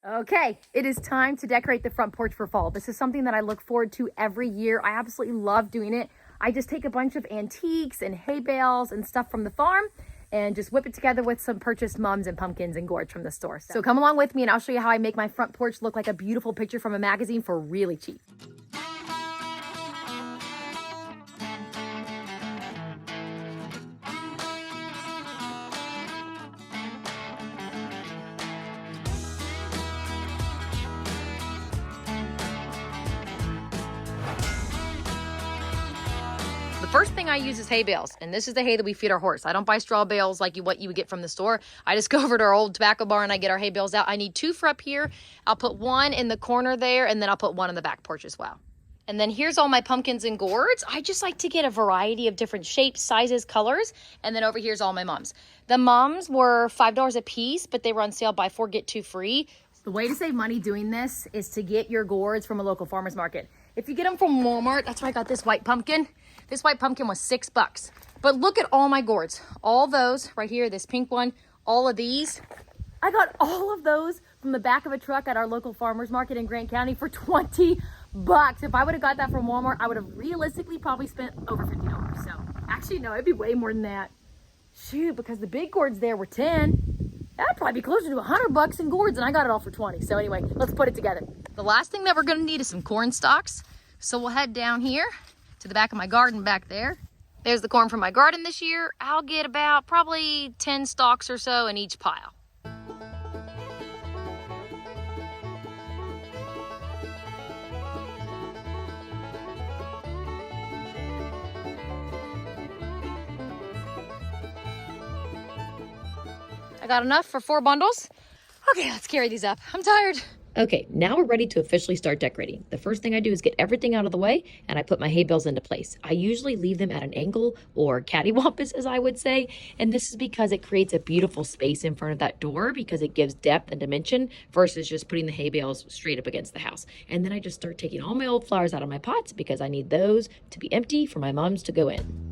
Okay, it is time to decorate the front porch for fall. This is something that I look forward to every year. I absolutely love doing it. I just take a bunch of antiques and hay bales and stuff from the farm and just whip it together with some purchased mums and pumpkins and gourds from the store. So come along with me and I'll show you how I make my front porch look like a beautiful picture from a magazine for really cheap. The first thing I use is hay bales, and this is the hay that we feed our horse. I don't buy straw bales like what you would get from the store. I just go over to our old tobacco barn, I get our hay bales out. I need 2 for up here. I'll put 1 in the corner there, and then I'll put 1 on the back porch as well. And then here's all my pumpkins and gourds. I just like to get a variety of different shapes, sizes, colors. And then over here's all my mums. The mums were $5 a piece, but they were on sale, buy 4, get 2 free. The way to save money doing this is to get your gourds from a local farmer's market. If you get them from Walmart, that's where I got this white pumpkin. This white pumpkin was $6. But look at all my gourds. All those right here, this pink one, all of these. I got all of those from the back of a truck at our local farmer's market in Grant County for $20. If I would have got that from Walmart, I would have realistically probably spent over $50. So actually, no, it'd be way more than that. Shoot, because the big gourds there were 10. That'd probably be closer to $100 in gourds, and I got it all for 20. So anyway, let's put it together. The last thing that we're gonna need is some corn stalks. So we'll head down here to the back of my garden back there. There's the corn from my garden this year. I'll get about probably 10 stalks or so in each pile. I got enough for 4 bundles. Okay, let's carry these up. I'm tired. Okay, now we're ready to officially start decorating. The first thing I do is get everything out of the way and I put my hay bales into place. I usually leave them at an angle or cattywampus, as I would say. And this is because it creates a beautiful space in front of that door because it gives depth and dimension versus just putting the hay bales straight up against the house. And then I just start taking all my old flowers out of my pots because I need those to be empty for my mums to go in.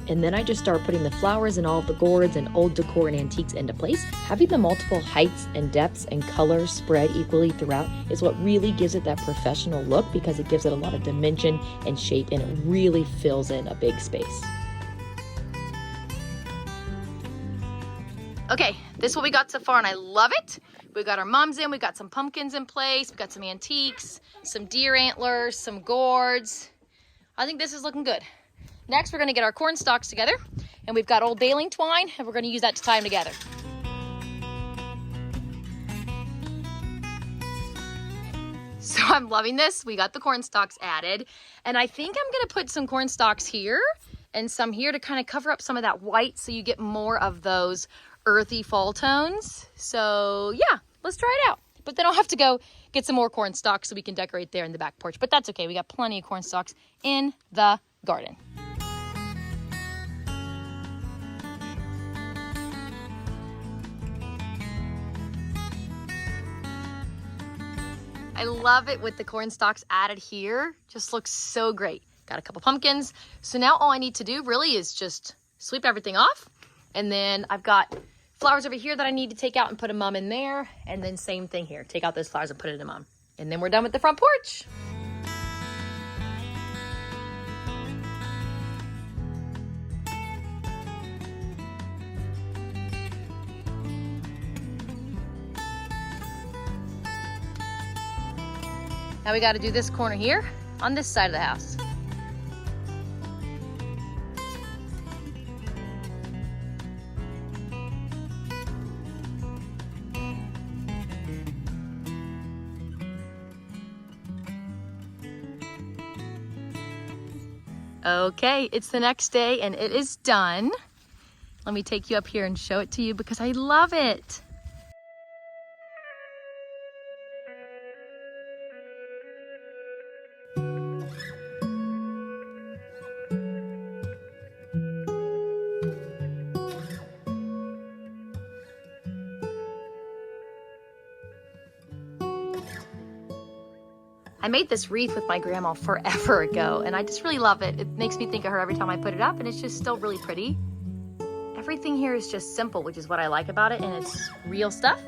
And then I just start putting the flowers and all of the gourds and old decor and antiques into place. Having the multiple heights and depths and colors spread equally throughout is what really gives it that professional look because it gives it a lot of dimension and shape and it really fills in a big space. Okay, this is what we got so far and I love it. We got our mums in, we got some pumpkins in place, we got some antiques, some deer antlers, some gourds. I think this is looking good. Next, we're gonna get our corn stalks together, and we've got old baling twine, and we're gonna use that to tie them together. So I'm loving this. We got the corn stalks added, and I think I'm gonna put some corn stalks here and some here to kind of cover up some of that white so you get more of those earthy fall tones. So yeah, let's try it out. But then I'll have to go get some more corn stalks so we can decorate there in the back porch, but that's okay. We got plenty of corn stalks in the garden. I love it with the corn stalks added here. Just looks so great. Got a couple pumpkins. So now all I need to do really is just sweep everything off. And then I've got flowers over here that I need to take out and put a mum in there. And then same thing here. Take out those flowers and put it in a mum. And then we're done with the front porch. Now we got to do this corner here on this side of the house. Okay, it's the next day and it is done. Let me take you up here and show it to you because I love it. I made this wreath with my grandma forever ago, and I just really love it. It makes me think of her every time I put it up, and it's just still really pretty. Everything here is just simple, which is what I like about it, and it's real stuff,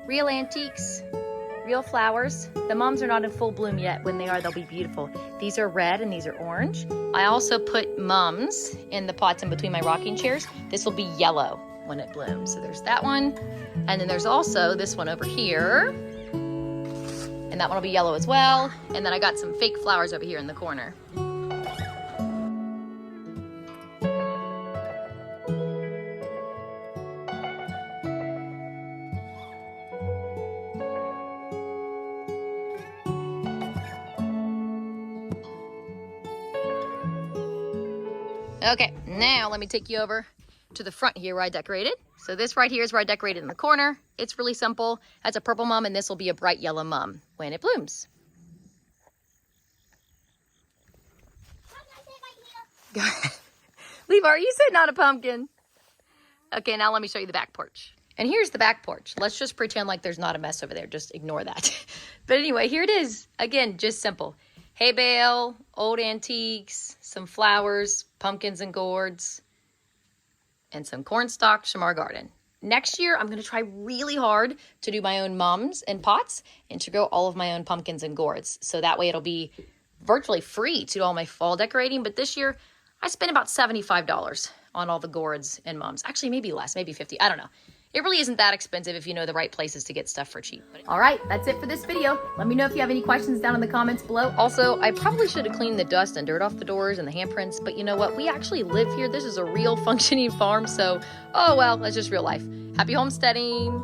real antiques, real flowers. The mums are not in full bloom yet. When they are, they'll be beautiful. These are red and these are orange. I also put mums in the pots in between my rocking chairs. This will be yellow when it blooms. So there's that one. And then there's also this one over here. And that one will be yellow as well. And then I got some fake flowers over here in the corner. Okay, now let me take you over to the front here where I decorated. So this right here is where I decorated in the corner. It's really simple. That's a purple mum, and this will be a bright yellow mum when it blooms. Levi, are you sitting on a pumpkin? Okay, now let me show you the back porch. And here's the back porch. Let's just pretend like there's not a mess over there. Just ignore that. But anyway, here it is. Again, just simple. Hay bale, old antiques, some flowers, pumpkins and gourds, and some corn stalks from our garden. Next year, I'm going to try really hard to do my own mums and pots and to grow all of my own pumpkins and gourds. So that way it'll be virtually free to do all my fall decorating. But this year, I spent about $75 on all the gourds and mums. Actually, maybe less, maybe 50. I don't know. It really isn't that expensive if you know the right places to get stuff for cheap. All right, that's it for this video. Let me know if you have any questions down in the comments below. Also, I probably should have cleaned the dust and dirt off the doors and the handprints, but you know what? We actually live here. This is a real functioning farm, so, oh well, that's just real life. Happy homesteading.